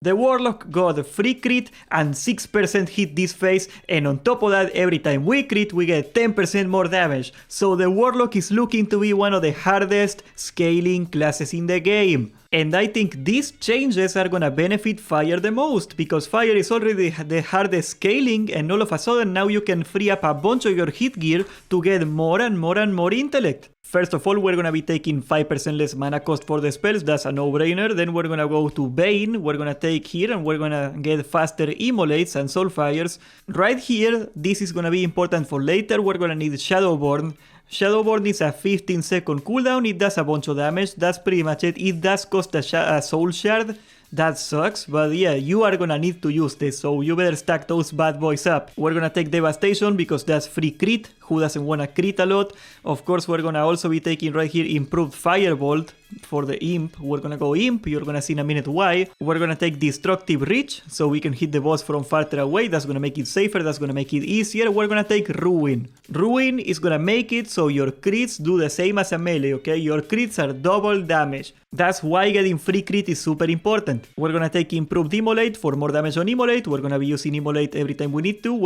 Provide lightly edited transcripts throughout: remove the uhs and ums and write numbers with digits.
The Warlock got free crit and 6% hit this phase, and on top of that, every time we crit, we get 10% more damage. So the Warlock is looking to be one of the hardest scaling classes in the game. And I think these changes are gonna benefit Fire the most, because Fire is already the hardest scaling, and all of a sudden now you can free up a bunch of your hit gear to get more and more and more intellect. First of all, we're gonna be taking 5% less mana cost for the spells, that's a no-brainer. Then we're gonna go to Bane, we're gonna take here and we're gonna get faster Immolates and Soulfires. Right here, this is gonna be important for later, we're gonna need Shadowborn. Shadowborn is a 15-second cooldown, it does a bunch of damage, that's pretty much it. It does cost a soul shard, that sucks, but yeah, you are gonna need to use this, so you better stack those bad boys up. We're gonna take Devastation because that's free crit, who doesn't wanna crit a lot? Of course, we're gonna also be taking right here Improved Firebolt for the Imp. We're gonna go Imp, you're gonna see in a minute why. We're gonna take Destructive Reach, so we can hit the boss from farther away, that's gonna make it safer, that's gonna make it easier. We're gonna take Ruin. Ruin is gonna make it so your crits do the same as a melee, okay? Your crits are double damage. That's why getting free crit is super important. We're gonna take Improved Immolate for more damage on Immolate. We're gonna be using Immolate every time we need to. We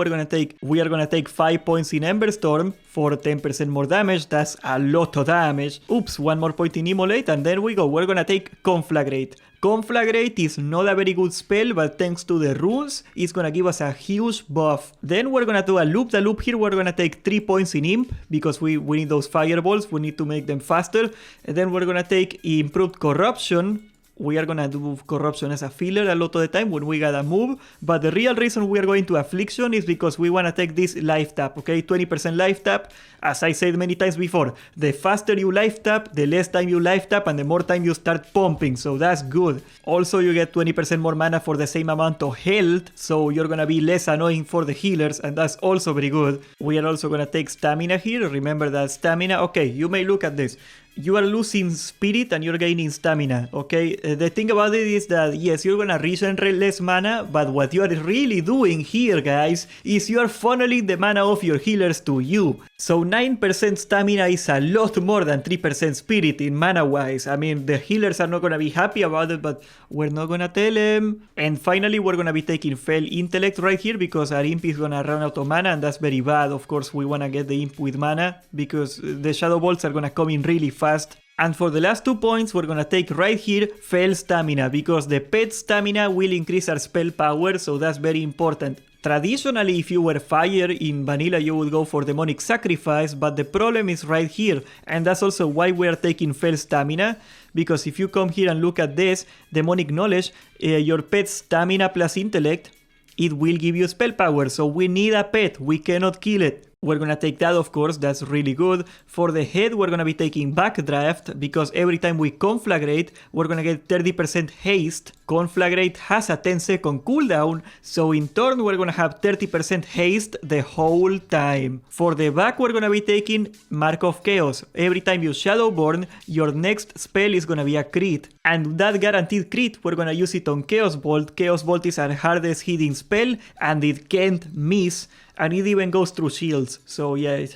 are gonna take 5 points in Ember Storm for 10% more damage. That's a lot of damage. Oops, 1 more point in Immolate, and then we go. We're gonna take Conflagrate. Conflagrate is not a very good spell, but thanks to the runes, it's gonna give us a huge buff. Then we're gonna do a loop. The loop here, we're gonna take 3 points in Imp, because we need those fireballs, we need to make them faster. And then we're gonna take Improved Corruption. We are gonna do Corruption as a filler a lot of the time when we gotta move, but the real reason we are going to Affliction is because we wanna take this life tap, okay? 20% life tap. As I said many times before, the faster you life tap, the less time you life tap, and the more time you start pumping, so that's good. Also, you get 20% more mana for the same amount of health, so you're gonna be less annoying for the healers, and that's also very good. We are also gonna take Stamina here. Remember that Stamina, okay, you may look at this. You are losing spirit and you're gaining stamina, okay? The thing about it is that, yes, you're gonna regenerate less mana, but what you are really doing here, guys, is you are funneling the mana of your healers to you. So 9% stamina is a lot more than 3% spirit in mana-wise. I mean, the healers are not gonna be happy about it, but we're not gonna tell them. And finally, we're gonna be taking Fell Intellect right here, because our Imp is gonna run out of mana, and that's very bad. Of course, we wanna get the Imp with mana, because the Shadow Bolts are gonna come in really fast. And for the last 2 points, we're gonna take right here Fell Stamina, because the pet stamina will increase our spell power, so that's very important. Traditionally, if you were Fire in Vanilla, you would go for Demonic Sacrifice, but the problem is right here, and that's also why we are taking Fell Stamina, because if you come here and look at this, Demonic Knowledge, your pet stamina plus intellect, it will give you spell power, so we need a pet, we cannot kill it. We're gonna take that, of course, that's really good. For the head, we're gonna be taking Backdraft, because every time we Conflagrate, we're gonna get 30% haste. Conflagrate has a 10-second cooldown, so in turn, we're gonna have 30% haste the whole time. For the back, we're gonna be taking Mark of Chaos. Every time you Shadowborn, your next spell is gonna be a crit. And that guaranteed crit, we're gonna use it on Chaos Bolt. Chaos Bolt is our hardest hitting spell, and it can't miss. And it even goes through shields, so yeah,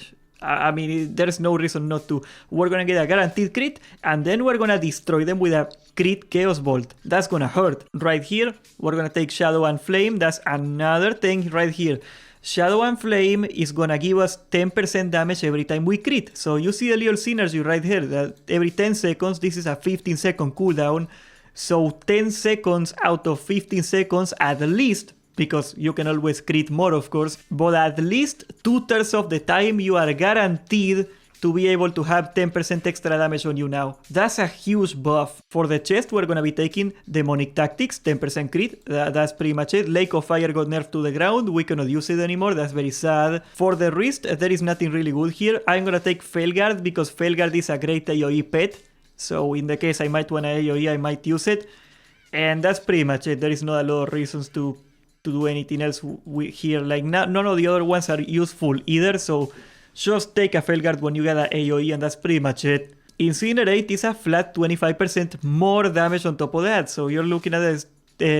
I mean, there's no reason not to. We're gonna get a guaranteed crit, and then we're gonna destroy them with a crit Chaos Bolt. That's gonna hurt. Right here, we're gonna take Shadow and Flame. That's another thing right here. Shadow and Flame is gonna give us 10% damage every time we crit. So you see the little synergy right here, that every 10 seconds, this is a 15-second cooldown. So 10 seconds out of 15 seconds at least, because you can always crit more, of course, but at least 2/3 of the time you are guaranteed to be able to have 10% extra damage on you now. That's a huge buff. For the chest, we're gonna be taking Demonic Tactics, 10% crit, that's pretty much it. Lake of Fire got nerfed to the ground, we cannot use it anymore, that's very sad. For the wrist, there is nothing really good here. I'm gonna take Felguard, because Felguard is a great AoE pet, so in the case I might want an AoE, I might use it. And that's pretty much it, there is not a lot of reasons to do anything else here. Like, none of the other ones are useful either, so just take a Felguard when you get an AoE, and that's pretty much it. Incinerate is a flat 25% more damage on top of that, so you're looking at this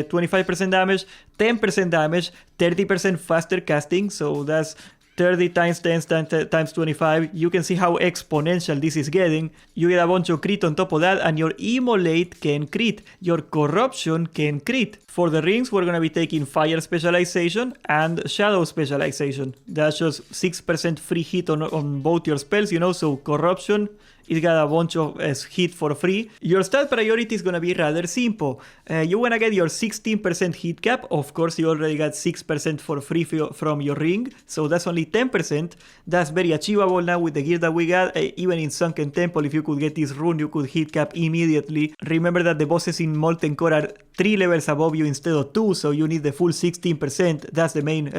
25% damage, 10% damage, 30% faster casting, so that's 30 times 10 times 25, you can see how exponential this is getting. You get a bunch of crit on top of that, and your immolate can crit. Your corruption can crit. For the rings, we're gonna be taking fire specialization and shadow specialization. That's just 6% free hit on both your spells, you know, so corruption, it got a bunch of hit for free. Your stat priority is gonna be rather simple. You wanna get your 16% hit cap. Of course, you already got 6% for free from your ring, so that's only 10%. That's very achievable now with the gear that we got. Even in Sunken Temple, if you could get this rune, you could hit cap immediately. Remember that the bosses in Molten Core are 3 levels above you instead of 2, so you need the full 16%. That's the main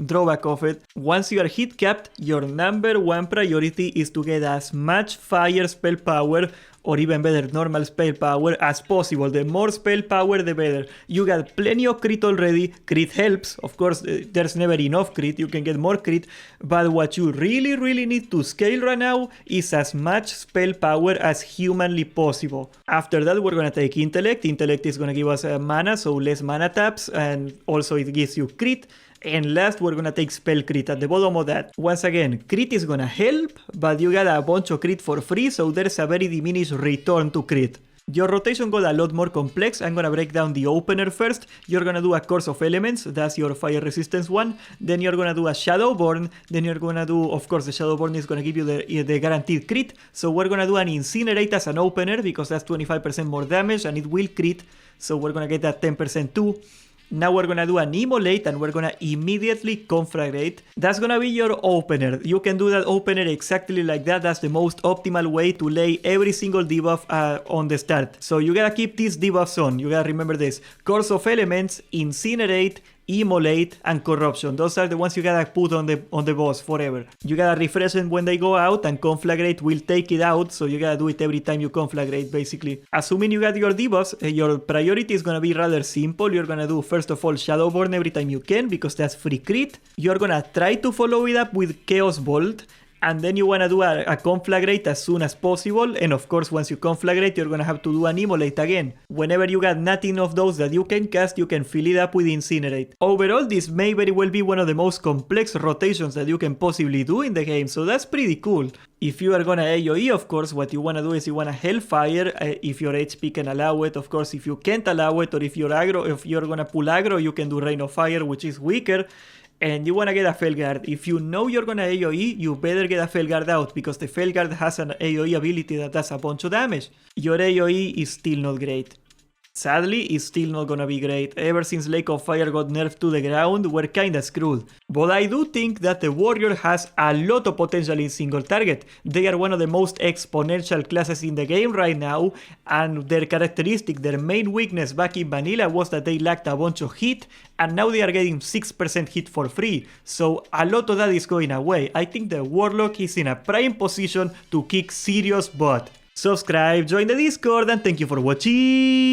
drawback of it. Once you are hit capped, your number one priority is to get as much fire spell power, or even better, normal spell power as possible. The more spell power, the better. You got plenty of crit already. Crit helps. Of course, there's never enough crit. You can get more crit. But what you really need to scale right now is as much spell power as humanly possible. After that, we're going to take Intellect. Intellect is going to give us mana, so less mana taps. And also it gives you crit. And last, we're gonna take spell crit at the bottom of that. Once again, crit is gonna help, but you got a bunch of crit for free, so there's a very diminished return to crit. Your rotation got a lot more complex. I'm gonna break down the opener first. You're gonna do a Course of Elements, that's your fire resistance one. Then you're gonna do a Shadowborn. Then you're gonna do, of course, the Shadowborn is gonna give you the guaranteed crit. So we're gonna do an Incinerate as an opener, because that's 25% more damage and it will crit. So we're gonna get that 10% too. Now we're gonna do an Immolate, and we're gonna immediately Conflagrate. That's gonna be your opener. You can do that opener exactly like that. That's the most optimal way to lay every single debuff on the start. So you gotta keep these debuffs on. You gotta remember this. Course of Elements, Incinerate, Immolate, and Corruption. Those are the ones you gotta put on the boss forever. You gotta refresh them when they go out, and Conflagrate will take it out, so you gotta do it every time you Conflagrate, basically. Assuming you got your debuffs, your priority is gonna be rather simple. You're gonna do, first of all, Shadowborn every time you can, because that's free crit. You're gonna try to follow it up with Chaos Bolt, and then you want to do a Conflagrate as soon as possible. And of course, once you Conflagrate, you're going to have to do an Immolate again. Whenever you got nothing of those that you can cast, you can fill it up with Incinerate. Overall, this may very well be one of the most complex rotations that you can possibly do in the game, so that's pretty cool. If you are gonna AoE, of course, what you wanna do is you wanna Hellfire if your HP can allow it. Of course, if you can't allow it, or if you're gonna pull aggro, you can do Rain of Fire, which is weaker. And you wanna get a Felguard. If you know you're gonna AoE, you better get a Felguard out, because the Felguard has an AoE ability that does a bunch of damage. Your AoE is still not great. Sadly, it's still not gonna be great. Ever since Lake of Fire got nerfed to the ground, we're kinda screwed. But I do think that the Warrior has a lot of potential in single target. They are one of the most exponential classes in the game right now, and their characteristic, their main weakness back in vanilla was that they lacked a bunch of hit, and now they are getting 6% hit for free. So a lot of that is going away. I think the Warlock is in a prime position to kick serious butt. Subscribe, join the Discord, and thank you for watching!